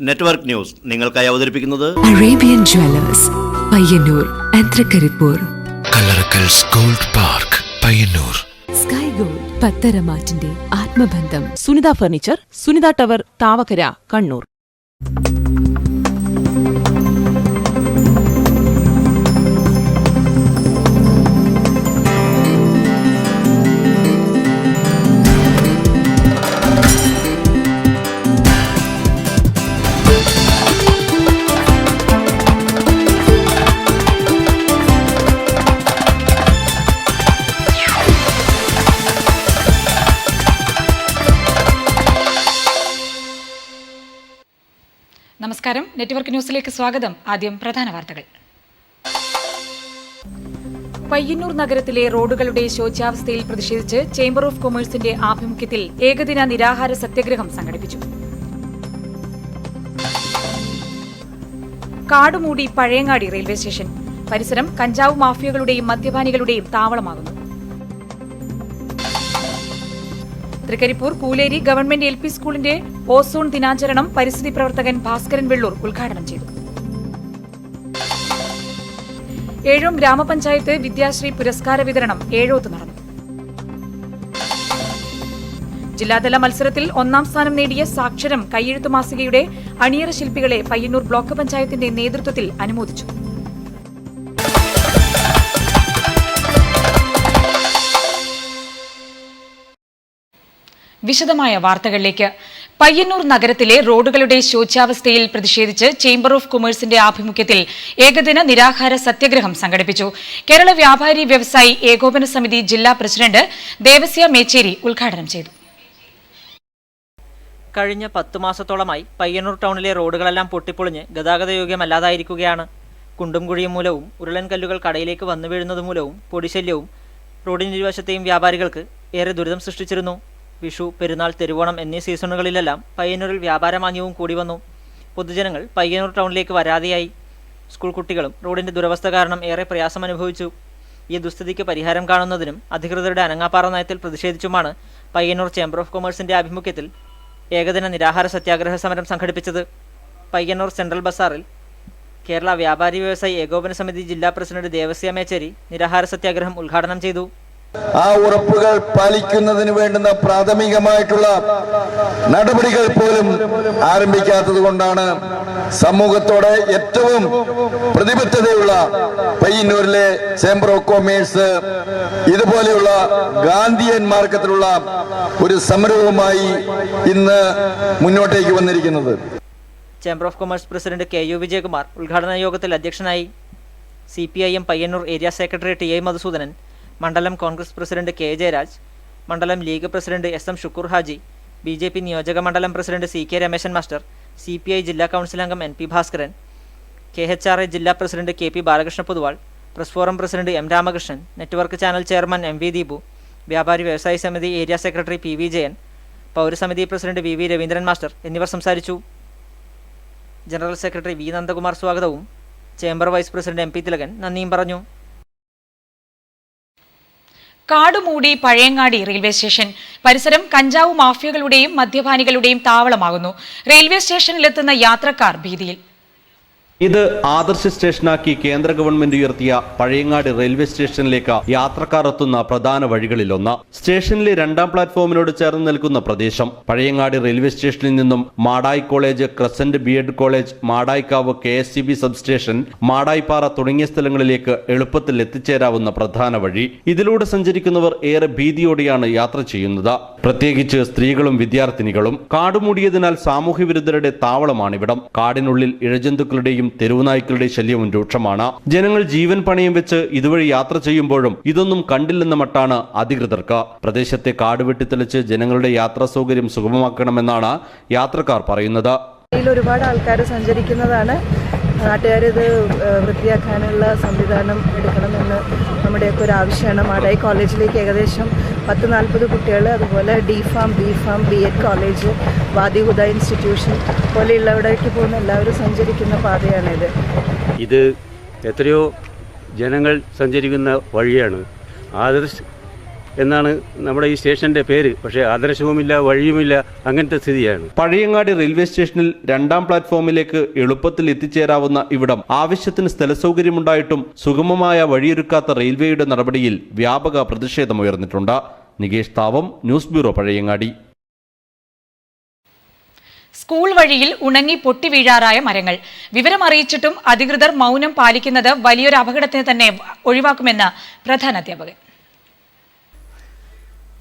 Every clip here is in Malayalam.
നെറ്റ്വർക്ക് ന്യൂസ് നിങ്ങൾക്കായി അവതരിപ്പിക്കുന്നത് Arabian jewellers Payyanur and Thrikaripur, Kallarakkals gold park Payyanur, sky gold പത്തരമാറ്റിന്റെ ആത്മബന്ധം, സുനിത ഫർണിച്ചർ, സുനിത ടവർ, താവക്കര, കണ്ണൂർ. നമസ്കാരം, നെറ്റ്വർക്ക് ന്യൂസിലേക്ക് സ്വാഗതം. ആദ്യം പ്രധാന വാർത്തകൾ. പയ്യന്നൂർ നഗരത്തിലെ റോഡുകളുടെ ശോച്യാവസ്ഥയിൽ പ്രതിഷേധിച്ച് ചേംബർ ഓഫ് കൊമേഴ്സിന്റെ ആഭിമുഖ്യത്തിൽ ഏകദിന നിരാഹാര സത്യാഗ്രഹം സംഘടിപ്പിച്ചു. കാടുമൂടി പഴയങ്ങാടി റെയിൽവേ സ്റ്റേഷൻ പരിസരം കഞ്ചാവ് മാഫിയകളുടെയും മദ്യപാനികളുടെയും താവളമാകുന്നു. തൃക്കരിപ്പൂർ കൂലേരി ഗവൺമെന്റ് LP സ്കൂളിന്റെ ഓസോൺ ദിനാചരണം പരിസ്ഥിതി പ്രവർത്തകൻ ഭാസ്കരൻ വെള്ളൂർ ഉദ്ഘാടനം ചെയ്തു. ഏഴോം ഗ്രാമപഞ്ചായത്ത് വിദ്യാശ്രീ പുരസ്കാര വിതരണം ഏഴോത്ത് നടന്നു. ജില്ലാതല മത്സരത്തിൽ ഒന്നാം സ്ഥാനം നേടിയ സാക്ഷരം കൈയെഴുത്തു മാസികയുടെ അണിയറ ശില്പികളെ പയ്യന്നൂർ ബ്ലോക്ക് പഞ്ചായത്തിന്റെ നേതൃത്വത്തിൽ അനുമോദിച്ചു. വിശദമായ വാർത്തകളിലേക്ക്. പയ്യന്നൂർ നഗരത്തിലെ റോഡുകളുടെ ശോച്യാവസ്ഥയിൽ പ്രതിഷേധിച്ച് ചേംബർ ഓഫ് കൊമേഴ്സിന്റെ ആഭിമുഖ്യത്തിൽ ഏകദിന നിരാഹാര സത്യാഗ്രഹം സംഘടിപ്പിച്ചു. കേരള വ്യാപാരി വ്യവസായി ഏകോപന സമിതി ജില്ലാ പ്രസിഡന്റ് ദേവസ്യ മേച്ചേരി ഉദ്ഘാടനം ചെയ്തു. കഴിഞ്ഞ 10 മാസത്തോളമായി പയ്യന്നൂർ ടൗണിലെ റോഡുകളെല്ലാം പൊട്ടിപ്പൊളിഞ്ഞ് ഗതാഗതയോഗ്യമല്ലാതായിരിക്കുകയാണ്. കുണ്ടും കുഴിയും മൂലവും ഉരുളൻ കല്ലുകൾ കടയിലേക്ക് വന്നു വീഴുന്നത് മൂലവും പൊടിശല്യവും റോഡിനിരുവശത്തെയും വ്യാപാരികൾക്ക് ഏറെ ദുരിതം സൃഷ്ടിച്ചിരുന്നു. വിഷു, പെരുന്നാൾ, തിരുവോണം എന്നീ സീസണുകളിലെല്ലാം പയ്യന്നൂരിൽ വ്യാപാരമാന്യവും കൂടി വന്നു. പൊതുജനങ്ങൾ പയ്യന്നൂർ ടൗണിലേക്ക് വരാതെയായി. സ്കൂൾ കുട്ടികളും റോഡിന്റെ ദുരവസ്ഥ കാരണം ഏറെ പ്രയാസം അനുഭവിച്ചു. ഈ ദുസ്ഥിതിക്ക് പരിഹാരം കാണുന്നതിനും അധികൃതരുടെ അനങ്ങാപ്പാറ നയത്തിൽ പ്രതിഷേധിച്ചുമാണ് പയ്യന്നൂർ ചേംബർ ഓഫ് കൊമേഴ്സിന്റെ ആഭിമുഖ്യത്തിൽ ഏകദിന നിരാഹാര സത്യാഗ്രഹ സമരം സംഘടിപ്പിച്ചത്. പയ്യന്നൂർ സെൻട്രൽ ബസാറിൽ കേരള വ്യാപാരി വ്യവസായി ഏകോപന സമിതി ജില്ലാ പ്രസിഡന്റ് ദേവസ്യ മേച്ചേരി നിരാഹാര സത്യാഗ്രഹം ഉദ്ഘാടനം ചെയ്തു. ആ ഉറപ്പുകൾ പാലിക്കുന്നതിന് വേണ്ടുന്ന പ്രാഥമികമായിട്ടുള്ള നടപടികൾ പോലും ആരംഭിക്കാത്തത് കൊണ്ടാണ് സമൂഹത്തോടെ ഏറ്റവും പ്രതിബദ്ധതയുള്ള പയ്യന്നൂരിലെ ചേംബർ ഓഫ് കൊമേഴ്സ് ഇതുപോലെയുള്ള ഗാന്ധിയൻ മാർഗത്തിലുള്ള ഒരു സമരവുമായി ഇന്ന് മുന്നോട്ടേക്ക് വന്നിരിക്കുന്നത്. Chamber of commerce president KU Vijayakumar ഉദ്ഘാടന യോഗത്തിൽ അധ്യക്ഷനായി. CPIM Payyannur area secretary TI Madhusoodanan, മണ്ഡലം കോൺഗ്രസ് പ്രസിഡന്റ് K ജയരാജ്, മണ്ഡലം League president SM Shukkur Haji, BJP നിയോജക മണ്ഡലം president CK Rameshan master, CPI ജില്ലാ കൗൺസിൽ അംഗം NP ഭാസ്കരൻ, KHRA ജില്ലാ president KP Balakrishna Poduval, press forum president M Ramakrishnan, network channel chairman MV Deepu, വ്യാപാരി വ്യവസായി സമിതി ഏരിയ സെക്രട്ടറി PV ജയൻ, പൗരസമിതി പ്രസിഡന്റ് VV രവീന്ദ്രൻ മാസ്റ്റർ എന്നിവർ സംസാരിച്ചു. ജനറൽ സെക്രട്ടറി V നന്ദകുമാർ സ്വാഗതവും chamber vice president MP Thilakan നന്ദിയും പറഞ്ഞു. കാടുമൂടി പഴയങ്ങാടി റെയിൽവേ സ്റ്റേഷൻ പരിസരം കഞ്ചാവ് മാഫിയകളുടെയും മദ്യപാനികളുടെയും താവളമാകുന്നു. റെയിൽവേ സ്റ്റേഷനിലെത്തുന്ന യാത്രക്കാർ ഭീതിയിൽ. ഇത് ആദർശ സ്റ്റേഷനാക്കി കേന്ദ്ര ഗവൺമെന്റ് ഉയർത്തിയ പഴയങ്ങാടി റെയിൽവേ സ്റ്റേഷനിലേക്ക് യാത്രക്കാർ എത്തുന്ന പ്രധാന വഴികളിലൊന്ന്. സ്റ്റേഷനിലെ 2ാം പ്ലാറ്റ്ഫോമിനോട് ചേർന്ന് നിൽക്കുന്ന പ്രദേശം പഴയങ്ങാടി റെയിൽവേ സ്റ്റേഷനിൽ നിന്നും Madayi college, crescent BEd college, Madayikavu KSCB substation, Madayipara തുടങ്ങിയ സ്ഥലങ്ങളിലേക്ക് എളുപ്പത്തിൽ എത്തിച്ചേരാവുന്ന പ്രധാന വഴി. ഇതിലൂടെ സഞ്ചരിക്കുന്നവർ ഏറെ ഭീതിയോടെയാണ് യാത്ര ചെയ്യുന്നത്, പ്രത്യേകിച്ച് സ്ത്രീകളും വിദ്യാർത്ഥിനികളും. കാടുമൂടിയതിനാൽ സാമൂഹ്യ വിരുദ്ധരുടെ താവളമാണിവിടം. കാടിനുള്ളിൽ ഇഴജന്തുക്കളുടെയും തെരുവുനായ്ക്കളുടെ ശല്യവും രൂക്ഷമാണ്. ജനങ്ങൾ ജീവൻ പണയം വെച്ച് ഇതുവഴി യാത്ര ചെയ്യുമ്പോഴും ഇതൊന്നും കണ്ടില്ലെന്ന മട്ടാണ് അധികൃതർക്ക്. പ്രദേശത്തെ കാട് വെട്ടിത്തെളിച്ച് ജനങ്ങളുടെ യാത്രാ സൗകര്യം സുഗമമാക്കണമെന്നാണ് യാത്രക്കാർ പറയുന്നത്. ഒരുപാട് ആൾക്കാർ സഞ്ചരിക്കുന്നതാണ്. നാട്ടുകാരിത് വൃത്തിയാക്കാനുള്ള സംവിധാനം എടുക്കണമെന്ന് നമ്മുടെയൊക്കെ ഒരു ആവശ്യമാണ്. മാടായി കോളേജിലേക്ക് ഏകദേശം 10-40 കുട്ടികൾ, അതുപോലെ DPharm, BPharm, BEd കോളേജ്, വാദി ഹുദ ഇൻസ്റ്റിറ്റ്യൂഷൻ പോലെയുള്ളവിടേക്ക് പോകുന്ന എല്ലാവരും സഞ്ചരിക്കുന്ന പാതയാണിത്. ഇത് എത്രയോ ജനങ്ങൾ സഞ്ചരിക്കുന്ന വഴിയാണ്. ആദർശ് എന്നാണ് നമ്മുടെ ഈ സ്റ്റേഷൻ്റെ പേര്. പക്ഷേ ആദർശവുമില്ല, വഴിയുമില്ല, അങ്ങനത്തെ സ്ഥിതിയാണ്. പഴയങ്ങാടി റെയിൽവേ സ്റ്റേഷനിൽ 2ാം പ്ലാറ്റ്ഫോമിലേക്ക് എളുപ്പത്തിൽ എത്തിച്ചേരാവുന്ന ഇവിടം ആവശ്യത്തിന് സ്ഥലസൗകര്യമുണ്ടായിട്ടും സുഗമമായ വഴിയൊരുക്കാത്ത റെയിൽവേയുടെ നടപടിയിൽ വ്യാപക പ്രതിഷേധമുയർന്നിട്ടുണ്ട്. Nikesh Thavam, news bureau, Pazhayangadi. School വഴിയിൽ ഉണങ്ങി പൊട്ടി വീഴാറായ മരങ്ങൾ. വിവരമറിയിച്ചിട്ടും അധികൃതർ മൗനം പാലിക്കുന്നത് വലിയൊരു അപകടത്തിന് തന്നെ ഒഴിവാക്കുമെന്ന് പ്രധാനാധ്യാപകൻ.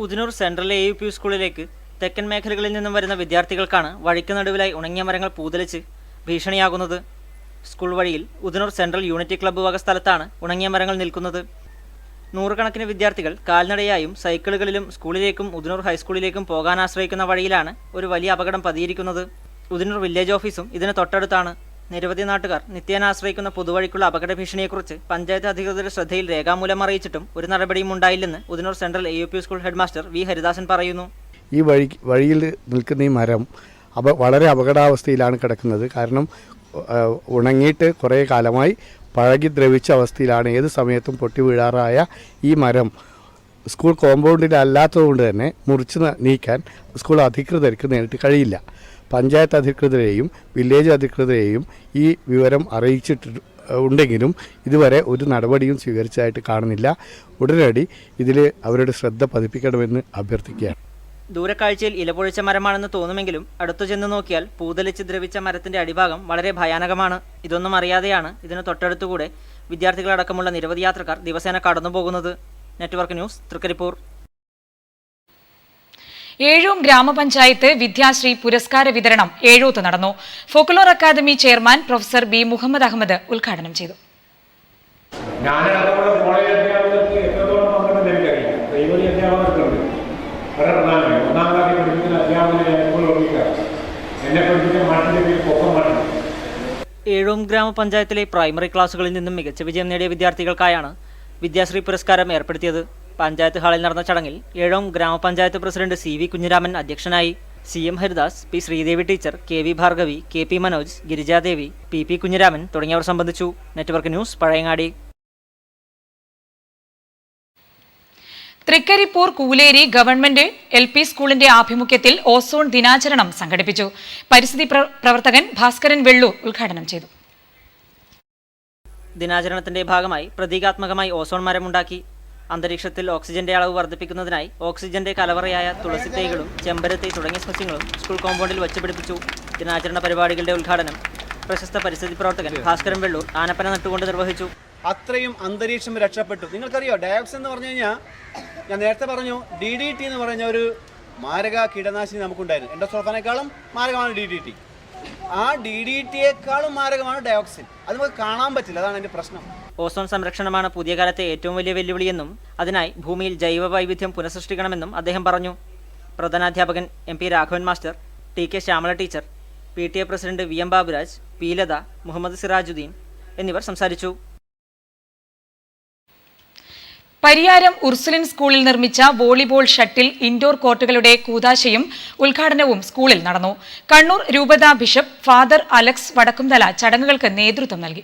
ഉദിനൂർ സെൻട്രൽ AUP സ്കൂളിലേക്ക് തെക്കൻ മേഖലകളിൽ നിന്നും വരുന്ന വിദ്യാർത്ഥികൾക്കാണ് വഴിക്ക് നടുവിലായി ഉണങ്ങിയ മരങ്ങൾ പൂതലിച്ച് ഭീഷണിയാകുന്നത്. സ്കൂൾ വഴിയിൽ ഉദിനൂർ സെൻട്രൽ യൂണിറ്റി ക്ലബ്ബ് വക സ്ഥലത്താണ് ഉണങ്ങിയ മരങ്ങൾ നിൽക്കുന്നത്. നൂറുകണക്കിന് വിദ്യാർത്ഥികൾ കാൽനടയായും സൈക്കിളുകളിലും സ്കൂളിലേക്കും ഉദിനൂർ ഹൈസ്കൂളിലേക്കും പോകാൻ ആശ്രയിക്കുന്ന വഴിയിലാണ് ഒരു വലിയ അപകടം പതിയിരിക്കുന്നത്. ഉദിനൂർ വില്ലേജ് ഓഫീസും ഇതിന് തൊട്ടടുത്താണ്. നിരവധി നാട്ടുകാർ നിത്യേന ആശ്രയിക്കുന്ന പൊതുവഴിക്കുള്ള അപകട ഭീഷണിയെക്കുറിച്ച് പഞ്ചായത്ത് അധികൃതരുടെ ശ്രദ്ധയിൽ രേഖാമൂലം അറിയിച്ചിട്ടും ഒരു നടപടിയും ഉണ്ടായില്ലെന്ന് Udinur central AUP school headmaster V Haridasan പറയുന്നു. ഈ വഴിയിൽ നിൽക്കുന്ന ഈ മരം വളരെ അപകടാവസ്ഥയിലാണ് കിടക്കുന്നത്. കാരണം ഉണങ്ങിയിട്ട് കുറേ കാലമായി പഴകി ദ്രവിച്ച അവസ്ഥയിലാണ്. ഏത് സമയത്തും പൊട്ടി വീഴാറായ ഈ മരം സ്കൂൾ കോമ്പൗണ്ടിലല്ലാത്തതുകൊണ്ട് തന്നെ മുറിച്ച് നീക്കാൻ സ്കൂൾ അധികൃതർക്ക് നേരിട്ട് കഴിയില്ല. പഞ്ചായത്ത് അധികൃതരെയും വില്ലേജ് അധികൃതരെയും ഈ വിവരം അറിയിച്ചിട്ടുണ്ടെങ്കിലും ഇതുവരെ ഒരു നടപടിയും സ്വീകരിച്ചതായിട്ട് കാണുന്നില്ല. ഉടനടി ഇതിൽ അവരുടെ ശ്രദ്ധ പതിപ്പിക്കണമെന്ന് അഭ്യർത്ഥിക്കുകയാണ്. ദൂരക്കാഴ്ചയിൽ ഇലപൊഴിച്ച മരമാണെന്ന് തോന്നുമെങ്കിലും അടുത്തു ചെന്ന് നോക്കിയാൽ പൂതലിച്ച് ദ്രവിച്ച മരത്തിന്റെ അടിഭാഗം വളരെ ഭയാനകമാണ്. ഇതൊന്നും അറിയാതെയാണ് ഇതിന് തൊട്ടടുത്തുകൂടെ വിദ്യാർത്ഥികളടക്കമുള്ള നിരവധി യാത്രക്കാർ ദിവസേന കടന്നുപോകുന്നത്. Network news, Trikaripur. ഏഴൂം ഗ്രാമപഞ്ചായത്ത് വിദ്യാശ്രീ പുരസ്കാര വിതരണം ഏഴൂത്ത് നടന്നു. Folklore academy chairman professor B. Muhammad Ahmad ഉദ്ഘാടനം ചെയ്തു. ഏഴൂം ഗ്രാമപഞ്ചായത്തിലെ പ്രൈമറി ക്ലാസുകളിൽ നിന്നും മികച്ച വിജയം നേടിയ വിദ്യാർത്ഥികൾക്കായാണ് വിദ്യാശ്രീ പുരസ്കാരം ഏർപ്പെടുത്തിയത്. പഞ്ചായത്ത് ഹാളിൽ നടന്ന ചടങ്ങിൽ ഏഴൂം ഗ്രാമപഞ്ചായത്ത് പ്രസിഡന്റ് CV കുഞ്ഞിരാമൻ അധ്യക്ഷനായി. CM Haridas, P. Sreedevi teacher, KV Bhargavi, KP Manoj, Girijadevi, PP Kunhiraman തുടങ്ങിയവർ സംബന്ധിച്ചു. Network news, Pazhayangadi. Trikaripur Kooleri government LP സ്കൂളിന്റെ ആഭിമുഖ്യത്തിൽ ഓസോൺ ദിനാചരണം സംഘടിപ്പിച്ചു. പരിസ്ഥിതി പ്രവർത്തകൻ ഭാസ്കരൻ വെള്ളൂർ ഉദ്ഘാടനം ചെയ്തു. ദിനാചരണത്തിന്റെ ഭാഗമായി പ്രതീകാത്മകമായി ഓസോൺ മരമുണ്ടാക്കി. അന്തരീക്ഷത്തിൽ ഓക്സിജന്റെ അളവ് വർദ്ധിപ്പിക്കുന്നതിനായി ഓക്സിജന്റെ കലവറയായ തുളസി തൈകളും ചെമ്പരത്തി തുടങ്ങിയ സസ്യങ്ങളും സ്കൂൾ കോമ്പൗണ്ടിൽ വച്ചുപിടിപ്പിച്ചു. ദിനാചരണ പരിപാടികളുടെ ഉദ്ഘാടനം പ്രശസ്ത പരിസ്ഥിതി പ്രവർത്തകൻ ഭാസ്കരൻ വെള്ളൂർ ആനപ്പന നട്ടുകൊണ്ട് നിർവഹിച്ചു. അത്രയും അന്തരീക്ഷം രക്ഷപ്പെട്ടു. നിങ്ങൾക്കറിയോ, ഡയോക്സിൻ എന്ന് പറഞ്ഞു കഴിഞ്ഞാൽ ഞാൻ നേരത്തെ പറഞ്ഞു, DDT എന്ന് പറഞ്ഞ ഒരു മാരക കീടനാശിനി നമുക്കുണ്ടായിരുന്നു. എൻഡോസൾഫാനേക്കാളും മാരകമാണ് DDT. ആ DDTയേക്കാളും മാരകമാണ് ഡയോക്സിൻ. അത് നമുക്ക് കാണാൻ പറ്റില്ല, അതാണ് എൻ്റെ പ്രശ്നം. ഓസോൺ സംരക്ഷണമാണ് പുതിയ കാലത്തെ ഏറ്റവും വലിയ വെല്ലുവിളിയെന്നും അതിനായി ഭൂമിയിൽ ജൈവ വൈവിധ്യം പുനഃസൃഷ്ടിക്കണമെന്നും അദ്ദേഹം പറഞ്ഞു. പ്രധാനാധ്യാപകൻ MP Raghavan master, TK Shyamala teacher, PTA president VM Baburaj, P. Latha, Muhammad Sirajuddin എന്നിവർ സംസാരിച്ചു. പരിയാരം ഉർസുലിൻ സ്കൂളിൽ നിർമ്മിച്ച വോളിബോൾ ഷട്ടിൽ ഇൻഡോർ കോർട്ടുകളുടെ കൂതാശയും ഉദ്ഘാടനവും സ്കൂളിൽ നടന്നു. കണ്ണൂർ രൂപത ബിഷപ്പ് ഫാദർ അലക്സ് വടക്കുംതല ചടങ്ങുകൾക്ക് നേതൃത്വം നൽകി.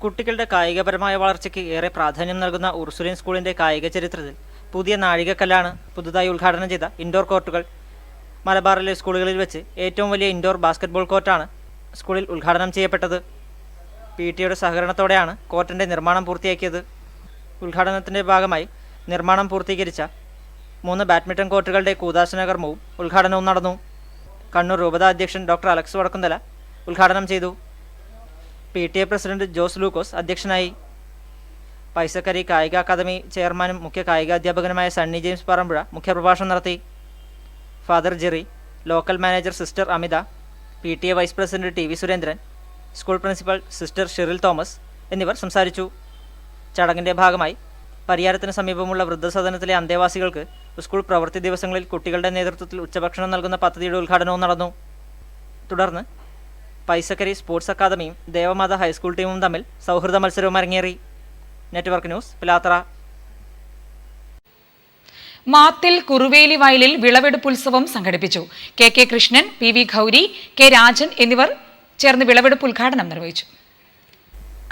കുട്ടികളുടെ കായികപരമായ വളർച്ചയ്ക്ക് ഏറെ പ്രാധാന്യം നൽകുന്ന ഉർസുലിൻ സ്കൂളിന്റെ കായിക ചരിത്രത്തിൽ പുതിയ നാഴികക്കല്ലാണ് പുതുതായി ഉദ്ഘാടനം ചെയ്ത ഇൻഡോർ കോർട്ടുകൾ. മലബാറിലെ സ്കൂളുകളിൽ വെച്ച് ഏറ്റവും വലിയ ഇൻഡോർ ബാസ്കറ്റ്ബോൾ കോർട്ടാണ് സ്കൂളിൽ ഉദ്ഘാടനം ചെയ്യപ്പെട്ടത്. PTA സഹകരണത്തോടെയാണ് കോർട്ടിന്റെ നിർമ്മാണം പൂർത്തിയാക്കിയത്. ഉദ്ഘാടനത്തിന്റെ ഭാഗമായി നിർമ്മാണം പൂർത്തീകരിച്ച 3 ബാഡ്മിന്റൺ കോർട്ടുകളുടെ കൂതാശന കർമ്മവും ഉദ്ഘാടനവും നടന്നു. കണ്ണൂർ രൂപത അധ്യക്ഷൻ ഡോക്ടർ അലക്സ് വടക്കുംതല ഉദ്ഘാടനം ചെയ്തു. PTA പ്രസിഡന്റ് ജോസ് ലൂക്കോസ് അധ്യക്ഷനായി. പൈസക്കരി കായിക അക്കാദമി ചെയർമാനും മുഖ്യ കായികാധ്യാപകനുമായ സണ്ണി ജെയിംസ് പറമ്പുഴ മുഖ്യപ്രഭാഷണം നടത്തി. Father Jerry, local manager sister Amitha, PTA vice president TV Surendran, school principal sister Sheryl Thomas എന്നിവർ സംസാരിച്ചു. ചടങ്ങിൻ്റെ ഭാഗമായി പരിയാരത്തിന് സമീപമുള്ള വൃദ്ധസദനത്തിലെ അന്തേവാസികൾക്ക് സ്കൂൾ പ്രവൃത്തി ദിവസങ്ങളിൽ കുട്ടികളുടെ നേതൃത്വത്തിൽ ഉച്ചഭക്ഷണം നൽകുന്ന പദ്ധതിയുടെ ഉദ്ഘാടനവും നടന്നു. തുടർന്ന് പൈസക്കരി സ്പോർട്സ് അക്കാദമിയും ദേവമാത ഹൈസ്കൂൾ ടീമും തമ്മിൽ സൗഹൃദ മത്സരവും അരങ്ങേറി. Network news, Pilathara. മാത്തിൽ കുറുവേലി വയലിൽ വിളവെടുപ്പുത്സവം സംഘടിപ്പിച്ചു. KK Krishnan, PV Gauri, K Rajan എന്നിവർ ചേർന്ന് വിളവെടുപ്പ് ഉദ്ഘാടനം നിർവഹിച്ചു.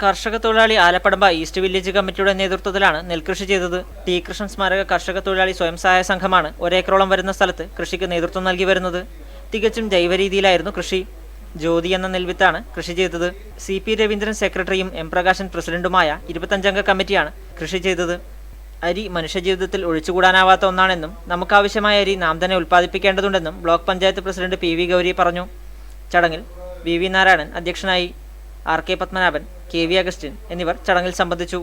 കർഷക തൊഴിലാളി ആലപ്പടമ്പ ഈസ്റ്റ് വില്ലേജ് കമ്മിറ്റിയുടെ നേതൃത്വത്തിലാണ് നെൽകൃഷി ചെയ്തത്. ടി കൃഷ്ണൻ സ്മാരക കർഷക തൊഴിലാളി സ്വയം സഹായ സംഘമാണ് ഒരേക്കറോളം വരുന്ന സ്ഥലത്ത് കൃഷിക്ക് നേതൃത്വം നൽകി വരുന്നത്. തികച്ചും ജൈവ രീതിയിലായിരുന്നു കൃഷി. ജ്യോതി എന്ന നെൽവിത്താണ് കൃഷി ചെയ്തത്. CP രവീന്ദ്രൻ സെക്രട്ടറിയും M പ്രകാശൻ പ്രസിഡന്റുമായ 25-അംഗ കമ്മിറ്റിയാണ് കൃഷി ചെയ്തത്. അരി മനുഷ്യജീവിതത്തിൽ ഒഴിച്ചുകൂടാനാവാത്ത ഒന്നാണെന്നും നമുക്കാവശ്യമായ അരി നാം തന്നെ ഉൽപ്പാദിപ്പിക്കേണ്ടതുണ്ടെന്നും block panchayat president PV Gowri പറഞ്ഞു. ചടങ്ങിൽ VV നാരായണൻ അധ്യക്ഷനായി. RK പത്മനാഭൻ, KV അഗസ്റ്റിൻ എന്നിവർ ചടങ്ങിൽ സംബന്ധിച്ചു.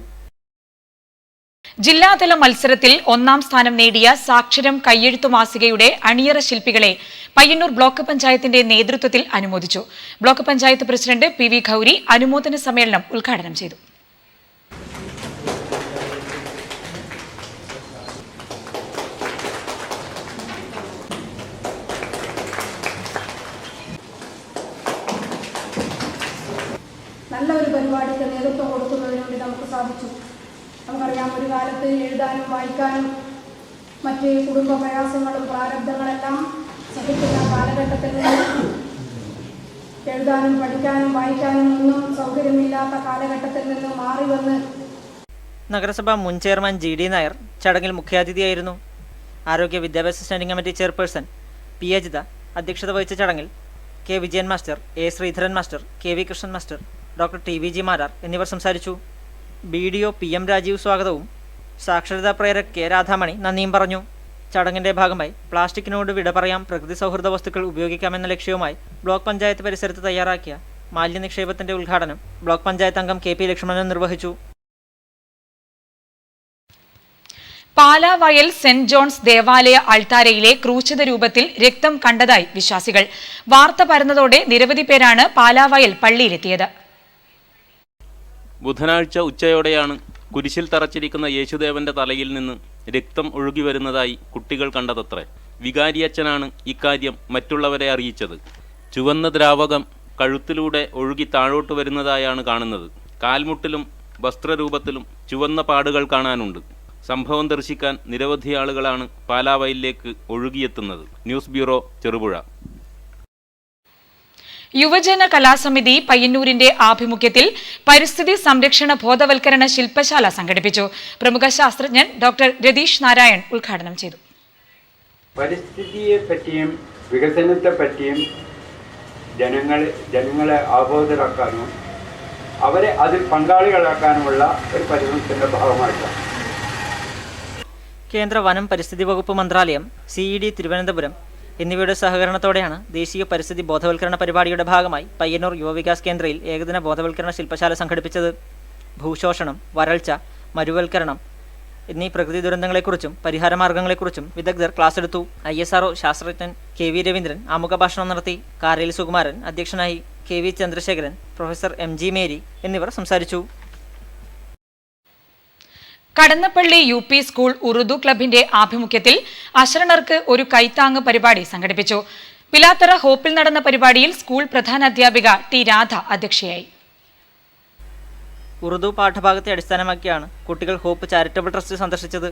ജില്ലാതല മത്സരത്തിൽ 1-ാം സ്ഥാനം നേടിയ സാക്ഷരം കയ്യെഴുത്തു മാസികയുടെ അണിയറ ശില്പികളെ പയ്യന്നൂർ ബ്ലോക്ക് പഞ്ചായത്തിന്റെ നേതൃത്വത്തിൽ അനുമോദിച്ചു. Block panchayat president PV Gowri അനുമോദന സമ്മേളനം ഉദ്ഘാടനം ചെയ്തു. നല്ല ഒരു പരിപാടിക്ക് നേതൃത്വം കൊടുക്കുന്നതിന് വേണ്ടി നമുക്ക് സാധിച്ചു. നമുക്കറിയാം, ഒരു കാലത്ത് എഴുതാനും വായിക്കാനും മറ്റ് കുടുംബ പ്രയാസങ്ങളും പ്രാരബ്ധങ്ങളെല്ലാം സഹിക്കുന്ന കാലഘട്ടത്തിൽ നിന്ന് എഴുതാനും പഠിക്കാനും വായിക്കാനും ഒന്നും സൗകര്യമില്ലാത്ത കാലഘട്ടത്തിൽ നിന്ന് മാറി വന്ന് നഗരസഭ മുൻ ചെയർമാൻ GD നായർ ചടങ്ങിൽ മുഖ്യാതിഥിയായിരുന്നു. ആരോഗ്യ വിദ്യാഭ്യാസ standing committee chairperson P Ajitha അധ്യക്ഷത വഹിച്ച ചടങ്ങിൽ K Vijayan master, A Sreedharan master, KV Krishnan master, doctor TVG Marar എന്നിവർ സംസാരിച്ചു. BDO PM രാജീവ് സ്വാഗതവും സാക്ഷരതാ പ്രേരക് K രാധാമണി നന്ദിയും പറഞ്ഞു. ചടങ്ങിന്റെ ഭാഗമായി പ്ലാസ്റ്റിക്കിനോട് വിട പറയാം, പ്രകൃതി സൗഹൃദ വസ്തുക്കൾ ഉപയോഗിക്കാമെന്ന ലക്ഷ്യവുമായി ബ്ലോക്ക് പഞ്ചായത്ത് പരിസരത്ത് തയ്യാറാക്കിയ മാലിന്യ നിക്ഷേപത്തിന്റെ ഉദ്ഘാടനം ബ്ലോക്ക് പഞ്ചായത്ത് അംഗം KP ലക്ഷ്മണൻ നിർവഹിച്ചു. പാലാവയൽ സെന്റ് ജോൺസ് ദേവാലയ അൾത്താരയിലെ ക്രൂശിത രൂപത്തിൽ രക്തം കണ്ടതായി വിശ്വാസികൾ. വാർത്ത പരന്നതോടെ നിരവധി പേരാണ് പാലാവയൽ പള്ളിയിലെത്തിയത്. ബുധനാഴ്ച ഉച്ചയോടെയാണ് കുരിശിൽ തറച്ചിരിക്കുന്ന യേശുദേവന്റെ തലയിൽ നിന്ന് രക്തം ഒഴുകി വരുന്നതായി കുട്ടികൾ കണ്ടതത്രേ. വികാരിയച്ഛനാണ് ഇക്കാര്യം മറ്റുള്ളവരെ അറിയിച്ചത്. ചുവന്ന ദ്രാവകം കഴുത്തിലൂടെ ഒഴുകി താഴോട്ട് വരുന്നതായാണ് കാണുന്നത്. കാൽമുട്ടിലും വസ്ത്രരൂപത്തിലും ചുവന്ന പാടുകൾ കാണാനുണ്ട്. സംഭവം ദർശിക്കാൻ നിരവധി ആളുകളാണ് പാലാവയലിലേക്ക് ഒഴുകിയെത്തുന്നത്. News bureau, Cherupuzha. യുവജന കലാസമിതി പയ്യന്നൂരിന്റെ ആഭിമുഖ്യത്തിൽ പരിസ്ഥിതി സംരക്ഷണ ബോധവൽക്കരണ ശില്പശാല സംഘടിപ്പിച്ചു. പ്രമുഖ ശാസ്ത്രജ്ഞൻ ഡോക്ടർ രതീഷ് നാരായൺ ഉദ്ഘാടനം ചെയ്തു. പരിസ്ഥിതിയെ പറ്റിയും വികസനത്തെ പറ്റിയും ജനങ്ങളെ അവബോധരാക്കാനും അവരെ അതിൽ പങ്കാളികളാക്കാനുമുള്ള ഒരു പരിശ്രമത്തിന്റെ ഭാഗമായിട്ടാണ് കേന്ദ്ര വനം പരിസ്ഥിതി വകുപ്പ് മന്ത്രാലയം, CED തിരുവനന്തപുരം എന്നിവയുടെ സഹകരണത്തോടെയാണ് ദേശീയ പരിസ്ഥിതി ബോധവൽക്കരണ പരിപാടിയുടെ ഭാഗമായി പയ്യന്നൂർ യുവവികാസ് കേന്ദ്രയിൽ ഏകദിന ബോധവൽക്കരണ ശില്പശാല സംഘടിപ്പിച്ചത്. ഭൂശോഷണം, വരൾച്ച, മരുവൽക്കരണം എന്നീ പ്രകൃതി ദുരന്തങ്ങളെക്കുറിച്ചും പരിഹാരമാർഗങ്ങളെക്കുറിച്ചും വിദഗ്ധർ ക്ലാസ് എടുത്തു. ISRO ശാസ്ത്രജ്ഞൻ KV രവീന്ദ്രൻ ആമുഖ ഭാഷണം നടത്തി. കാരേൽ സുകുമാരൻ അധ്യക്ഷനായി. KV Chandrasekharan, professor MG Mary എന്നിവർ സംസാരിച്ചു. കടന്നപ്പള്ളി UP സ്കൂൾ ഉറുദു ക്ലബിന്റെ ആഭിമുഖ്യത്തിൽ അശരണർക്ക് ഒരു കൈത്താങ്ങ് പരിപാടി സംഘടിപ്പിച്ചു. പിലാത്തറ ഹോപ്പിൽ നടന്ന പരിപാടിയിൽ സ്കൂൾ പ്രധാനാധ്യാപിക T രാധ അധ്യക്ഷയായി. ഉറുദു പാഠഭാഗത്തെ അടിസ്ഥാനമാക്കിയാണ് കുട്ടികൾ ഹോപ്പ് ചാരിറ്റബിൾ ട്രസ്റ്റ് സന്ദർശിച്ചത്.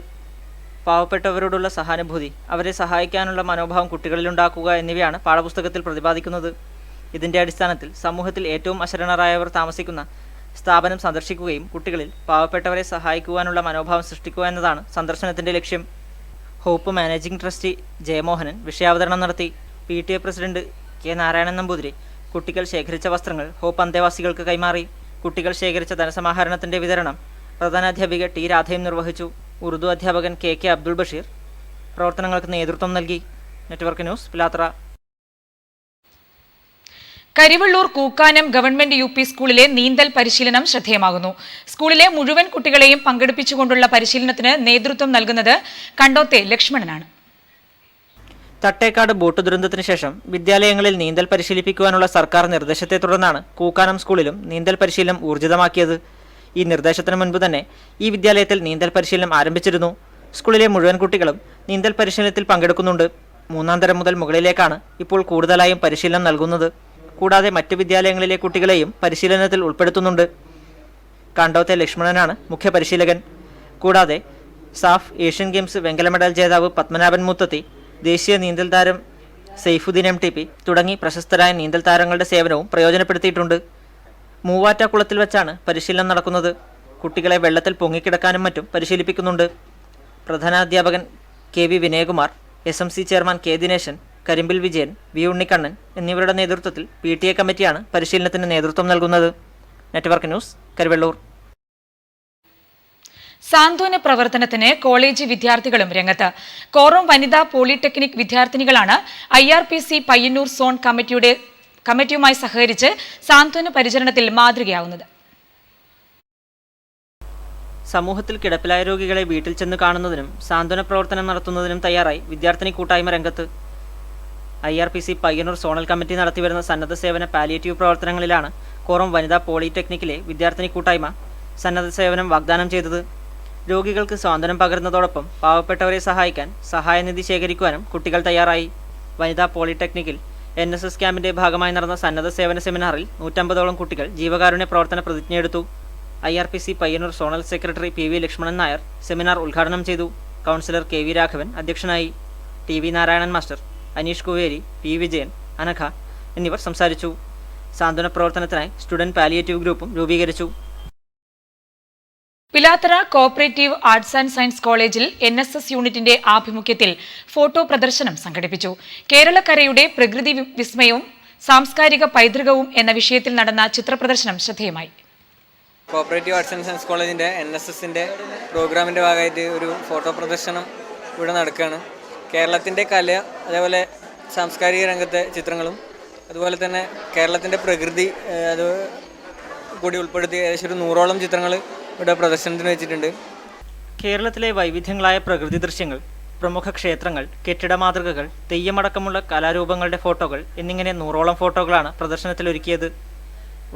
പാവപ്പെട്ടവരോടുള്ള സഹാനുഭൂതി, അവരെ സഹായിക്കാനുള്ള മനോഭാവം കുട്ടികളിലുണ്ടാക്കുക എന്നിവയാണ് പാഠപുസ്തകത്തിൽ പ്രതിപാദിക്കുന്നത്. ഇതിന്റെ അടിസ്ഥാനത്തിൽ സമൂഹത്തിൽ ഏറ്റവും അശരണരായവർ താമസിക്കുന്ന സ്ഥാപനം സന്ദർശിക്കുകയും കുട്ടികളിൽ പാവപ്പെട്ടവരെ സഹായിക്കുവാനുള്ള മനോഭാവം സൃഷ്ടിക്കുക എന്നതാണ് സന്ദർശനത്തിന്റെ ലക്ഷ്യം. ഹോപ്പ് മാനേജിംഗ് ട്രസ്റ്റി ജയമോഹനൻ വിഷയാവതരണം നടത്തി. PTA president K Narayanan Namboothiri കുട്ടികൾ ശേഖരിച്ച വസ്ത്രങ്ങൾ ഹോപ്പ് അന്തേവാസികൾക്ക് കൈമാറി. കുട്ടികൾ ശേഖരിച്ച ധനസമാഹരണത്തിന്റെ വിതരണം പ്രധാനാധ്യാപിക T രാധയും നിർവഹിച്ചു. ഉറുദു അധ്യാപകൻ KK അബ്ദുൾ ബഷീർ പ്രവർത്തനങ്ങൾക്ക് നേതൃത്വം നൽകി. Network news, Pilathara. Karivellur Kookkanam government UP സ്കൂളിലെ നീന്തൽ പരിശീലനം ശ്രദ്ധേയമാകുന്നു. സ്കൂളിലെ മുഴുവൻ കുട്ടികളെയും പങ്കെടുപ്പിച്ചുകൊണ്ടുള്ള പരിശീലനത്തിന് നേതൃത്വം നൽകുന്നത് കണ്ടോത്തെ ലക്ഷ്മണനാണ്. തട്ടേക്കാട് ബോട്ട് ദുരന്തത്തിന് ശേഷം വിദ്യാലയങ്ങളിൽ നീന്തൽ പരിശീലിപ്പിക്കുവാനുള്ള സർക്കാർ നിർദ്ദേശത്തെ തുടർന്നാണ് കൂക്കാനം സ്കൂളിലും നീന്തൽ പരിശീലനം ഊർജിതമാക്കിയത്. ഈ നിർദ്ദേശത്തിന് മുൻപ് തന്നെ ഈ വിദ്യാലയത്തിൽ നീന്തൽ പരിശീലനം ആരംഭിച്ചിരുന്നു. സ്കൂളിലെ മുഴുവൻ കുട്ടികളും നീന്തൽ പരിശീലനത്തിൽ പങ്കെടുക്കുന്നുണ്ട്. 3-ാം തരം മുതൽ മുകളിലേക്കാണ് ഇപ്പോൾ കൂടുതലായും പരിശീലനം നൽകുന്നത്. കൂടാതെ മറ്റ് വിദ്യാലയങ്ങളിലെ കുട്ടികളെയും പരിശീലനത്തിൽ ഉൾപ്പെടുത്തുന്നുണ്ട്. കണ്ടോത്തെ ലക്ഷ്മണനാണ് മുഖ്യ പരിശീലകൻ. കൂടാതെ സാഫ് ഏഷ്യൻ ഗെയിംസ് വെങ്കല മെഡൽ ജേതാവ് പത്മനാഭൻ മുത്തത്തി, ദേശീയ നീന്തൽ താരം സൈഫുദ്ദീൻ MTP തുടങ്ങി പ്രശസ്തരായ നീന്തൽ താരങ്ങളുടെ സേവനവും പ്രയോജനപ്പെടുത്തിയിട്ടുണ്ട്. മൂവാറ്റാക്കുളത്തിൽ വെച്ചാണ് പരിശീലനം നടക്കുന്നത്. കുട്ടികളെ വെള്ളത്തിൽ പൊങ്ങിക്കിടക്കാനും മറ്റും പരിശീലിപ്പിക്കുന്നുണ്ട്. പ്രധാനാധ്യാപകൻ K V Vinayakumar, SMC chairman K Dineshan, Karimbil Vijayan, V Unnikannan എന്നിവരുടെ നേതൃത്വത്തിൽ PTA കമ്മിറ്റിയാണ് പരിശീലനത്തിന് നേതൃത്വം നൽകുന്നത്. Network news, Karuvallur. സാന്ത്വന പ്രവർത്തനത്തിന് കോളേജ് വിദ്യാർത്ഥികളും രംഗത്ത്. കോറം വനിതാ പോളിടെക്നിക് വിദ്യാർത്ഥിനികളാണ് IRPC പയ്യന്നൂർ സോൺ കമ്മിറ്റിയുമായി സഹകരിച്ച് സാന്ത്വന പരിചരണത്തിൽ മാതൃകയാവുന്നത്. സമൂഹത്തിൽ കിടപ്പിലായ രോഗികളെ വീട്ടിൽ ചെന്ന് കാണുന്നതിനും സാന്ത്വന പ്രവർത്തനം നടത്തുന്നതിനും തയ്യാറായി വിദ്യാർത്ഥിനി കൂട്ടായ്മ രംഗത്ത്. IRPC പയ്യന്നൂർ സോണൽ കമ്മിറ്റി നടത്തിവരുന്ന സന്നദ്ധ സേവന പാലിയേറ്റീവ് പ്രവർത്തനങ്ങളിലാണ് കോറം വനിതാ പോളിടെക്നിക്കിലെ വിദ്യാർത്ഥിനി കൂട്ടായ്മ സന്നദ്ധ സേവനം വാഗ്ദാനം ചെയ്തത്. രോഗികൾക്ക് സ്വാതന്ത്ര്യം പകരുന്നതോടൊപ്പം പാവപ്പെട്ടവരെ സഹായിക്കാൻ സഹായനിധി ശേഖരിക്കുവാനും കുട്ടികൾ തയ്യാറായി. വനിതാ പോളിടെക്നിക്കിൽ NSS ക്യാമ്പിന്റെ ഭാഗമായി നടന്ന സന്നദ്ധ സേവന സെമിനാറിൽ 150ഓളം കുട്ടികൾ ജീവകാരുണ്യ പ്രവർത്തന പ്രതിജ്ഞയെടുത്തു. IRPC Payyanur zonal secretary PV Lakshmanan Nair seminar ഉദ്ഘാടനം ചെയ്തു. കൗൺസിലർ KV രാഘവൻ അധ്യക്ഷനായി. TV Narayanan master, Aneesh Kuveri, P Vijayan, Anagha എന്നിവർ സംസാരിച്ചു. സാന്ത്വന പ്രവർത്തനത്തിനായി സ്റ്റുഡന്റ് പാലിയേറ്റീവ് ഗ്രൂപ്പും രൂപീകരിച്ചു. Pilathara cooperative arts and science കോളേജിൽ NSS യൂണിറ്റിന്റെ ആഭിമുഖ്യത്തിൽ ഫോട്ടോ പ്രദർശനം സംഘടിപ്പിച്ചു. കേരളക്കരയുടെ പ്രകൃതി വിസ്മയവും സാംസ്കാരിക പൈതൃകവും എന്ന വിഷയത്തിൽ നടന്ന ചിത്രപ്രദർശനം ശ്രദ്ധേയമായി. കോഓപ്പറേറ്റീവ് ആർട്സ് ആൻഡ് സയൻസ് കോളേജിൻ്റെ NSSൻ്റെ പ്രോഗ്രാമിൻ്റെ ഭാഗമായിട്ട് ഒരു ഫോട്ടോ പ്രദർശനം ഇവിടെ നടക്കുകയാണ്. കേരളത്തിൻ്റെ കല, അതേപോലെ സാംസ്കാരിക രംഗത്തെ ചിത്രങ്ങളും അതുപോലെ തന്നെ കേരളത്തിൻ്റെ പ്രകൃതി അത് കൂടി ഉൾപ്പെടുത്തി ഏകദേശം ഒരു 100ഓളം ചിത്രങ്ങൾ ഇവിടെ പ്രദർശനത്തിന് വെച്ചിട്ടുണ്ട്. കേരളത്തിലെ വൈവിധ്യങ്ങളായ പ്രകൃതി ദൃശ്യങ്ങൾ, പ്രമുഖ ക്ഷേത്രങ്ങൾ, കെട്ടിട മാതൃകകൾ, തെയ്യമടക്കമുള്ള കലാരൂപങ്ങളുടെ ഫോട്ടോകൾ എന്നിങ്ങനെ 100ഓളം ഫോട്ടോകളാണ് പ്രദർശനത്തിലൊരുക്കിയത്.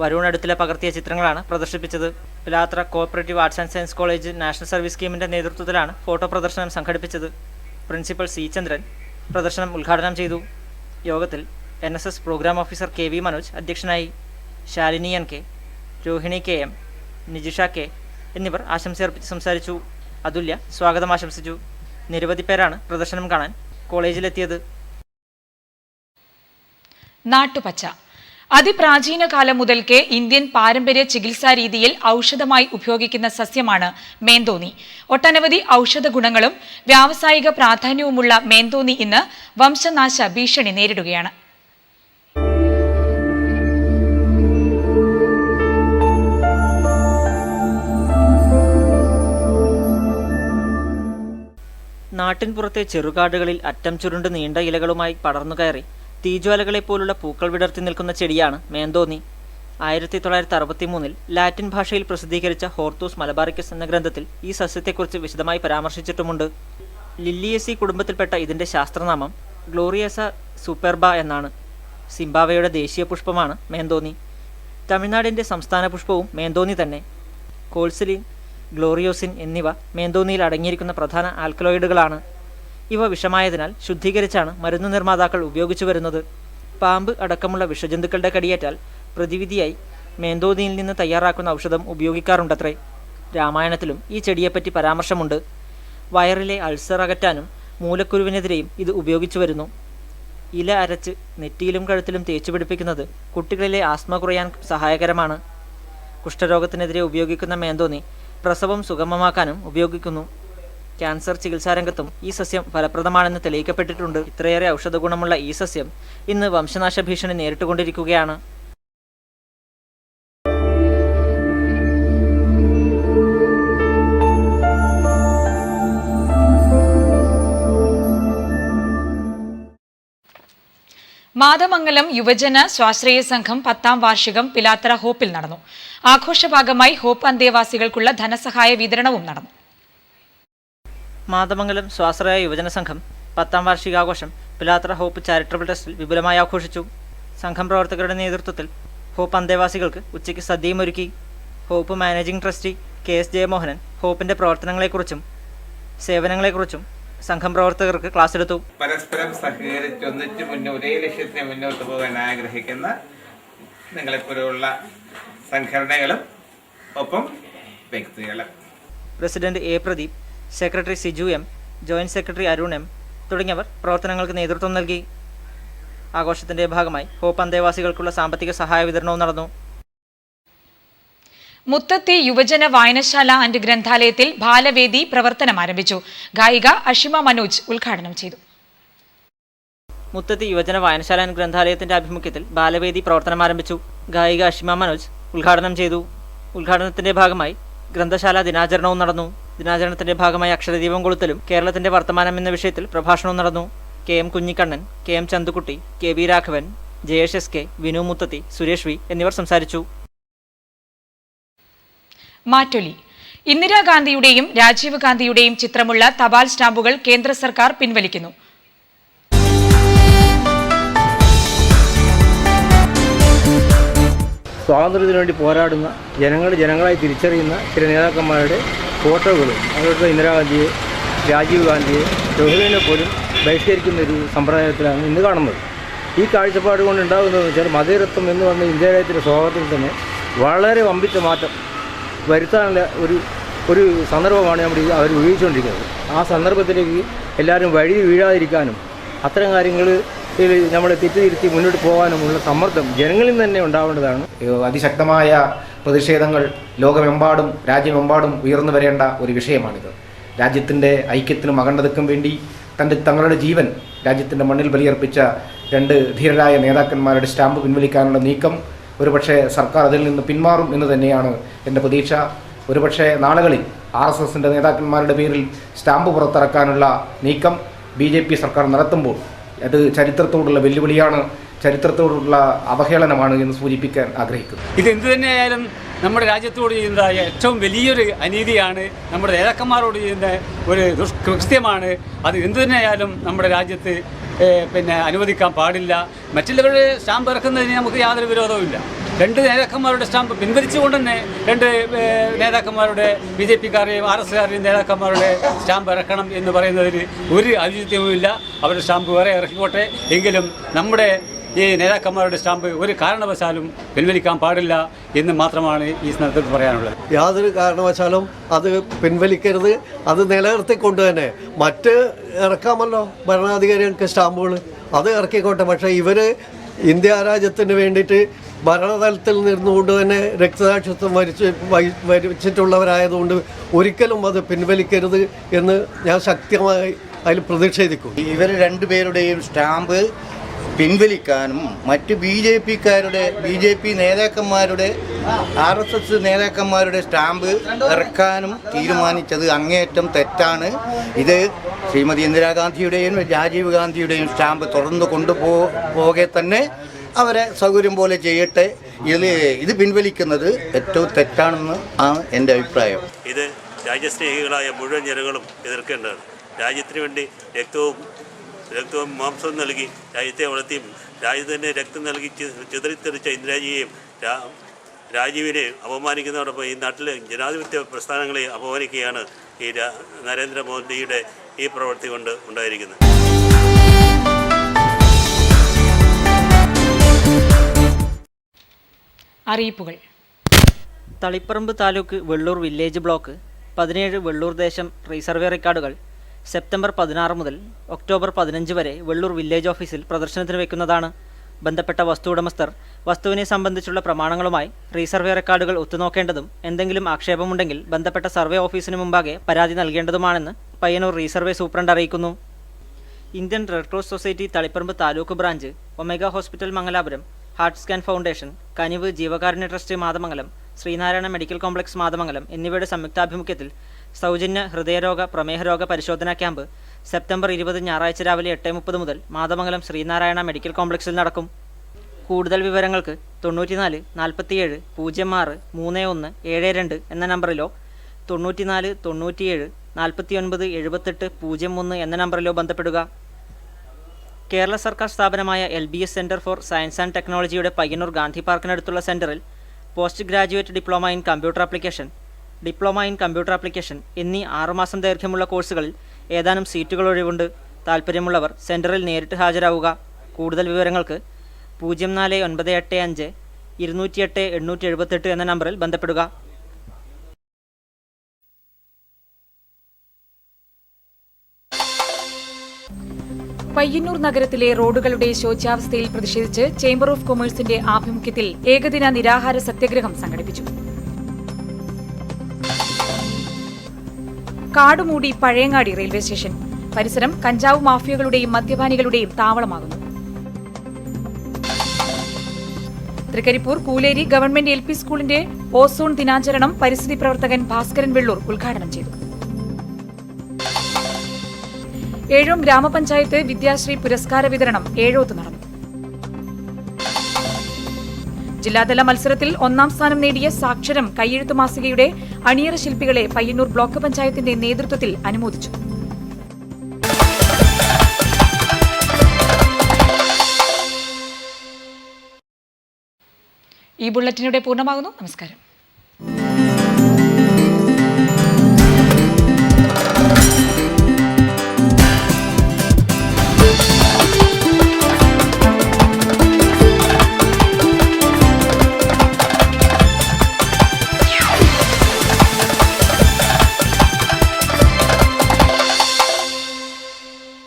വരുൺ അടുത്തിലെ പകർത്തിയ ചിത്രങ്ങളാണ് പ്രദർശിപ്പിച്ചത്. Pilathara cooperative arts and science college national service സ്കീമിൻ്റെ നേതൃത്വത്തിലാണ് ഫോട്ടോ പ്രദർശനം സംഘടിപ്പിച്ചത്. പ്രിൻസിപ്പൽ C ചന്ദ്രൻ പ്രദർശനം ഉദ്ഘാടനം ചെയ്തു. യോഗത്തിൽ NSS programme officer KV Manoj അധ്യക്ഷനായി. Shalini NK, Rohini KM, നിജിഷ K എന്നിവർ ആശംസയർപ്പിച്ച് സംസാരിച്ചു. അതുല്യ സ്വാഗതം ആശംസിച്ചു. നിരവധി പേരാണ് പ്രദർശനം കാണാൻ കോളേജിലെത്തിയത്. നാട്ടുപച്ച. അതിപ്രാചീന കാലം മുതൽക്കേ ഇന്ത്യൻ പാരമ്പര്യ ചികിത്സാ രീതിയിൽ ഔഷധമായി ഉപയോഗിക്കുന്ന സസ്യമാണ് മേന്തോന്നി. ഒട്ടനവധി ഔഷധ ഗുണങ്ങളും വ്യാവസായിക പ്രാധാന്യവുമുള്ള മേന്തോന്നി ഇന്ന് വംശനാശ ഭീഷണി നേരിടുകയാണ്. നാട്ടിൻപുറത്തെ ചെറുകാടുകളിൽ അറ്റം ചുരുണ്ട് നീണ്ട ഇലകളുമായി പടർന്നു കയറി തീജ്വാലകളെപ്പോലുള്ള പൂക്കൾ വിടർത്തി നിൽക്കുന്ന ചെടിയാണ് മേന്തോന്നി. 1963 ലാറ്റിൻ ഭാഷയിൽ പ്രസിദ്ധീകരിച്ച ഹോർത്തൂസ് മലബാറിക്കസ് എന്ന ഗ്രന്ഥത്തിൽ ഈ സസ്യത്തെക്കുറിച്ച് വിശദമായി പരാമർശിച്ചിട്ടുമുണ്ട്. ലില്ലിയേസി കുടുംബത്തിൽപ്പെട്ട ഇതിൻ്റെ ശാസ്ത്രനാമം ഗ്ലോറിയസ സൂപ്പർബ എന്നാണ്. സിംബാബ്വേയുടെ ദേശീയ പുഷ്പമാണ് മേന്തോന്നി. തമിഴ്നാടിൻ്റെ സംസ്ഥാന പുഷ്പവും മേന്തോന്നി തന്നെ. കോൾസിലിൻ, ഗ്ലോറിയോസിൻ എന്നിവ മേന്തോന്നിയിൽ അടങ്ങിയിരിക്കുന്ന പ്രധാന ആൽക്കലോയിഡുകളാണ്. ഇവ വിഷമായതിനാൽ ശുദ്ധീകരിച്ചാണ് മരുന്ന് നിർമ്മാതാക്കൾ ഉപയോഗിച്ചു വരുന്നത്. പാമ്പ് അടക്കമുള്ള വിഷജന്തുക്കളുടെ കടിയേറ്റാൽ പ്രതിവിധിയായി മേന്തോന്നിയിൽ നിന്ന് തയ്യാറാക്കുന്ന ഔഷധം ഉപയോഗിക്കാറുണ്ടത്രേ. രാമായണത്തിലും ഈ ചെടിയെപ്പറ്റി പരാമർശമുണ്ട്. വയറിലെ അൾസർ അകറ്റാനും മൂലക്കുരുവിനെതിരെയും ഇത് ഉപയോഗിച്ചു വരുന്നു. ഇല അരച്ച് നെറ്റിയിലും കഴുത്തിലും തേച്ചു പിടിപ്പിക്കുന്നത് കുട്ടികളിലെ ആസ്മ കുറയാൻ സഹായകരമാണ്. കുഷ്ഠരോഗത്തിനെതിരെ ഉപയോഗിക്കുന്ന മേന്തോന്നി പ്രസവം സുഗമമാക്കാനും ഉപയോഗിക്കുന്നു. ക്യാൻസർ ചികിത്സാരംഗത്തും ഈ സസ്യം ഫലപ്രദമാണെന്ന് തെളിയിക്കപ്പെട്ടിട്ടുണ്ട്. ഇത്രയേറെ ഔഷധ ഗുണമുള്ള ഈ സസ്യം ഇന്ന് വംശനാശ ഭീഷണി നേരിട്ടുകൊണ്ടിരിക്കുകയാണ്. മാതമംഗലം യുവജന സ്വാശ്രയ സംഘം 10ാം വാർഷികം പിലാത്തറ ഹോപ്പിൽ നടന്നു. ആഘോഷഭാഗമായി ഹോപ്പ് അന്തേവാസികൾക്കുള്ള ധനസഹായ വിതരണവും നടന്നു. മാതമംഗലം സ്വാശ്രയ യുവജന സംഘം 10ാം വാർഷികാഘോഷം പിലാത്തറ ഹോപ്പ് ചാരിറ്റബിൾ ട്രസ്റ്റിൽ വിപുലമായി ആഘോഷിച്ചു. സംഘം പ്രവർത്തകരുടെ നേതൃത്വത്തിൽ ഹോപ്പ് അന്തേവാസികൾക്ക് ഉച്ചയ്ക്ക് സദ്യയും ഒരുക്കി. Hope managing trustee KS Jayamohanan ഹോപ്പിന്റെ പ്രവർത്തനങ്ങളെക്കുറിച്ചും സേവനങ്ങളെക്കുറിച്ചും സംഘം പ്രവർത്തകർക്ക് ക്ലാസ് എടുത്തു. പരസ്പരം സഹകരിച്ച് ഒന്നിച്ച് ഒരേ ലക്ഷ്യത്തിന് മുന്നോട്ട് പോകാൻ ആഗ്രഹിക്കുന്ന നിങ്ങളെപ്പോലുള്ള സംഘടനകളും ഒപ്പം വ്യക്തികളും. President A Pradeep, secretary Siju M, joint secretary Arun M തുടങ്ങിയവർ പ്രവർത്തനങ്ങൾക്ക് നേതൃത്വം നൽകി. ആഘോഷത്തിന്റെ ഭാഗമായി ഹോപ്പ് അന്തേവാസികൾക്കുള്ള സാമ്പത്തിക സഹായ വിതരണവും നടന്നു. മുത്തത്തി യുവജന വായനശാല ആൻഡ് ഗ്രന്ഥാലയത്തിൽ ബാലവേദി പ്രവർത്തനം ആരംഭിച്ചു. ഗായിക അഷിമ മനോജ് ഉദ്ഘാടനം ചെയ്തു. മുത്തത്തി യുവജന വായനശാല ആൻഡ് ഗ്രന്ഥാലയത്തിന്റെ ആഭിമുഖ്യത്തിൽ ബാലവേദി പ്രവർത്തനം ആരംഭിച്ചു. ഗായിക അഷിമ മനോജ് ഉദ്ഘാടനം ചെയ്തു. ഉദ്ഘാടനത്തിന്റെ ഭാഗമായി ഗ്രന്ഥശാല ദിനാചരണവും നടന്നു. ദിനാചരണത്തിന്റെ ഭാഗമായി അക്ഷരദീപം കൊളുത്തലും കേരളത്തിന്റെ വർത്തമാനം എന്ന വിഷയത്തിൽ പ്രഭാഷണവും നടന്നു. KM Kunhikannan, KM Chandukutty, KV Raghavan, Jayesh SK, Vinu മുത്തത്തി, Suresh V എന്നിവർ സംസാരിച്ചു. മാറ്റൊലി. ഇന്ദിരാഗാന്ധിയുടെയും രാജീവ് ഗാന്ധിയുടെയും ചിത്രമുള്ള തപാൽ സ്റ്റാമ്പുകൾ കേന്ദ്ര സർക്കാർ പിൻവലിക്കുന്നു. സ്വാതന്ത്ര്യത്തിനു വേണ്ടി പോരാടുന്ന ജനങ്ങളായി തിരിച്ചറിയുന്ന ചില നേതാക്കന്മാരുടെ ഫോട്ടോകളും അവരുടെ ഇന്ദിരാഗാന്ധിയെ, രാജീവ് ഗാന്ധിയെ, നെഹ്റുവിനെ പോലും ബഹിഷ്കരിക്കുന്ന ഒരു സമ്പ്രദായത്തിലാണ് ഇന്ന് കാണുന്നത്. ഈ കാഴ്ചപ്പാട് കൊണ്ട് ഉണ്ടാകുന്നതെന്ന് വെച്ചാൽ മതേതരത്വം എന്ന് പറഞ്ഞ ഇന്ത്യ രാജ്യത്തിൻ്റെ സ്വഭാവത്തിൽ തന്നെ വളരെ വമ്പിച്ച മാറ്റം വരുത്താനുള്ള ഒരു സന്ദർഭമാണ് അവർ ഉപയോഗിച്ചുകൊണ്ടിരിക്കുന്നത്. ആ സന്ദർഭത്തിലേക്ക് എല്ലാവരും വഴി വീഴാതിരിക്കാനും അത്തരം കാര്യങ്ങൾ നമ്മളെ തെറ്റിതിരുത്തി മുന്നോട്ട് പോകാനുമുള്ള സമ്മർദ്ദം ജനങ്ങളിൽ നിന്ന് തന്നെ ഉണ്ടാവേണ്ടതാണ്. അതിശക്തമായ പ്രതിഷേധങ്ങൾ ലോകമെമ്പാടും രാജ്യമെമ്പാടും ഉയർന്നു വരേണ്ട ഒരു വിഷയമാണിത്. രാജ്യത്തിൻ്റെ ഐക്യത്തിനും അഖണ്ഡതയ്ക്കും വേണ്ടി തങ്ങളുടെ ജീവൻ രാജ്യത്തിൻ്റെ മണ്ണിൽ ബലിയർപ്പിച്ച രണ്ട് ധീരരായ നേതാക്കന്മാരുടെ സ്റ്റാമ്പ് പിൻവലിക്കാനുള്ള നീക്കം ഒരുപക്ഷെ സർക്കാർ അതിൽ നിന്ന് പിന്മാറും എന്ന് തന്നെയാണ് എൻ്റെ പ്രതീക്ഷ. ഒരുപക്ഷെ നാളുകളിൽ RSSൻ്റെ നേതാക്കന്മാരുടെ പേരിൽ സ്റ്റാമ്പ് പുറത്തിറക്കാനുള്ള നീക്കം BJP സർക്കാർ നടത്തുമ്പോൾ അത് ചരിത്രത്തോടുള്ള വെല്ലുവിളിയാണ്, ചരിത്രത്തോടുള്ള അവഹേളനമാണ് എന്ന് സൂചിപ്പിക്കാൻ ആഗ്രഹിക്കുന്നു. ഇതെന്തു തന്നെയായാലും നമ്മുടെ രാജ്യത്തോട് ചെയ്യുന്ന ഏറ്റവും വലിയൊരു അനീതിയാണ്, നമ്മുടെ നേതാക്കന്മാരോട് ചെയ്യുന്ന ഒരു ദുഷ്കൃത്യമാണ്. അത് എന്തു തന്നെയായാലും നമ്മുടെ രാജ്യത്ത് അനുവദിക്കാൻ പാടില്ല. മറ്റുള്ളവരുടെ സ്റ്റാമ്പ് ഇറക്കുന്നതിന് നമുക്ക് യാതൊരു വിരോധവുമില്ല. രണ്ട് നേതാക്കന്മാരുടെ സ്റ്റാമ്പ് പിൻവലിച്ചുകൊണ്ട് തന്നെ രണ്ട് നേതാക്കന്മാരുടെ BJPക്കാരെയും RSSകാരെയും നേതാക്കന്മാരുടെ സ്റ്റാമ്പ് ഇറക്കണം എന്ന് പറയുന്നതിൽ ഒരു ഔചിത്യവുമില്ല. അവരുടെ സ്റ്റാമ്പ് വേറെ ഇറക്കിക്കോട്ടെ. എങ്കിലും നമ്മുടെ ഈ നേതാക്കന്മാരുടെ സ്റ്റാമ്പ് ഒരു കാരണവശാലും പിൻവലിക്കാൻ പാടില്ല എന്ന് മാത്രമാണ് ഈ സന്ദർഭത്തിൽ പറയാനുള്ളത്. യാതൊരു കാരണവശാലും അത് പിൻവലിക്കരുത്. അത് നിലനിർത്തിക്കൊണ്ട് തന്നെ മറ്റ് ഇറക്കാമല്ലോ ഭരണാധികാരികൾക്ക് സ്റ്റാമ്പുകൾ, അത് ഇറക്കിക്കോട്ടെ. പക്ഷേ ഇവർ ഇന്ത്യ രാജ്യത്തിന് വേണ്ടിയിട്ട് ഭരണതലത്തിൽ നിന്നുകൊണ്ട് തന്നെ രക്തസാക്ഷിത്വം വരിച്ചിട്ടുള്ളവരായതുകൊണ്ട് ഒരിക്കലും അത് പിൻവലിക്കരുത് എന്ന് ഞാൻ ശക്തമായി അതിൽ പ്രതിഷേധിക്കും. ഇവർ രണ്ടുപേരുടെയും സ്റ്റാമ്പ് പിൻവലിക്കാനും മറ്റ് BJP നേതാക്കന്മാരുടെ RSS നേതാക്കന്മാരുടെ സ്റ്റാമ്പ് ഇറക്കാനും തീരുമാനിച്ചത് അങ്ങേയറ്റം തെറ്റാണ്. ഇത് ശ്രീമതി ഇന്ദിരാഗാന്ധിയുടെയും രാജീവ് ഗാന്ധിയുടെയും സ്റ്റാമ്പ് തുറന്നു കൊണ്ടുപോകെ തന്നെ അവരെ സൗകര്യം പോലെ ചെയ്യട്ടെ. ഇത് പിൻവലിക്കുന്നത് ഏറ്റവും തെറ്റാണെന്ന് ആണ് എൻ്റെ അഭിപ്രായം. ഇത് രാജ്യസ്നേഹികളായ മുഴുവൻ ജനങ്ങളും എതിർക്കേണ്ടതാണ്. രാജ്യത്തിന് വേണ്ടി രക്തവും മാംസവും നൽകി രാജ്യത്തെ വളർത്തിയും രാജ്യത്തിന് രക്തം നൽകി ചിതറിത്തെറിച്ച ഇന്ദിരാജിയെയും രാജീവിനെയും അപമാനിക്കുന്നതോടൊപ്പം ഈ നാട്ടിലെ ജനാധിപത്യ പ്രസ്ഥാനങ്ങളെ അപമാനിക്കുകയാണ് ഈ നരേന്ദ്രമോദിയുടെ ഈ പ്രവൃത്തി കൊണ്ട് ഉണ്ടായിരിക്കുന്നത്. അറിയിപ്പുകൾ. തളിപ്പറമ്പ് താലൂക്ക് വെള്ളൂർ വില്ലേജ് ബ്ലോക്ക് 17 വെള്ളൂർ ദേശം റീസർവേ റെക്കോർഡുകൾ സെപ്റ്റംബർ 16 മുതൽ ഒക്ടോബർ 15 വരെ വെള്ളൂർ വില്ലേജ് ഓഫീസിൽ പ്രദർശനത്തിന് വയ്ക്കുന്നതാണ്. ബന്ധപ്പെട്ട വസ്തു ഉടമസ്ഥർ വസ്തുവിനെ സംബന്ധിച്ചുള്ള പ്രമാണങ്ങളുമായി റീസർവേ റെക്കോർഡുകൾ ഒത്തുനോക്കേണ്ടതും എന്തെങ്കിലും ആക്ഷേപമുണ്ടെങ്കിൽ ബന്ധപ്പെട്ട സർവേ ഓഫീസിന് മുമ്പാകെ പരാതി നൽകേണ്ടതുമാണെന്ന് പയ്യന്നൂർ റീസർവേ സൂപ്രണ്ട് അറിയിക്കുന്നു. Indian red cross society Taliparamba taluk branch, Omega hospital Mangalapuram, heart scan foundation, Kaniv ജീവകാരുണ്യ trust Mathamangalam, Sreenarayana medical complex Mathamangalam എന്നിവയുടെ സംയുക്താഭിമുഖ്യത്തിൽ സൗജന്യ ഹൃദയരോഗ പ്രമേഹരോഗ പരിശോധനാ ക്യാമ്പ് സെപ്റ്റംബർ 20 ഞായറാഴ്ച രാവിലെ 8:30 മുതൽ മാതമംഗലം ശ്രീനാരായണ മെഡിക്കൽ കോംപ്ലക്സിൽ നടക്കും. കൂടുതൽ വിവരങ്ങൾക്ക് 94 47 06 31 72 എന്ന നമ്പറിലോ 94 97 49 78 01 എന്ന നമ്പറിലോ ബന്ധപ്പെടുക. കേരള സർക്കാർ സ്ഥാപനമായ LBS centre for science and ടെക്നോളജിയുടെ പയ്യന്നൂർ ഗാന്ധി പാർക്കിനടുത്തുള്ള സെൻറ്ററിൽ post graduate diploma in computer application എന്നീ 6 മാസം ദൈർഘ്യമുള്ള കോഴ്സുകളിൽ ഏതാനും സീറ്റുകൾ ഒഴിവുണ്ട്. താൽപ്പര്യമുള്ളവർ സെൻറ്ററിൽ നേരിട്ട് ഹാജരാവുക. കൂടുതൽ വിവരങ്ങൾക്ക് 04985 208 878 എന്ന നമ്പറിൽ ബന്ധപ്പെടുക. പയ്യന്നൂർ നഗരത്തിലെ റോഡുകളുടെ ശോച്യാവസ്ഥയിൽ പ്രതിഷേധിച്ച് ചേംബർ ഓഫ് കൊമേഴ്സിന്റെ ആഭിമുഖ്യത്തിൽ ഏകദിന നിരാഹാര സത്യാഗ്രഹം സംഘടിപ്പിച്ചു. കാടുമൂടി പഴയങ്ങാടി റെയിൽവേ സ്റ്റേഷൻ. പരിസരം കഞ്ചാവ് മാഫിയകളുടെയും മദ്യപാനികളുടെയും താവളമാകുന്നു. തൃക്കരിപ്പൂർ കൂലേരി ഗവൺമെന്റ് LP സ്കൂളിന്റെ ഓസോൺ ദിനാചരണം പരിസ്ഥിതി പ്രവർത്തകൻ ഭാസ്കരൻ വെള്ളൂർ ഉദ്ഘാടനം ചെയ്തു. ഏഴോം ഗ്രാമപഞ്ചായത്ത് വിദ്യാശ്രീ പുരസ്കാര വിതരണം ഏഴോത്ത് നടന്നു. ജില്ലാതല മത്സരത്തിൽ 1ാം സ്ഥാനം നേടിയ സാക്ഷരം കയ്യെഴുത്ത് മാസികയുടെ അണിയറ ശില്പികളെ പയ്യന്നൂർ ബ്ലോക്ക് പഞ്ചായത്തിന്റെ നേതൃത്വത്തിൽ അനുമോദിച്ചു. ഈ ബുള്ളറ്റിനിടെ പൂർണ്ണമാകുന്നു. നമസ്കാരം.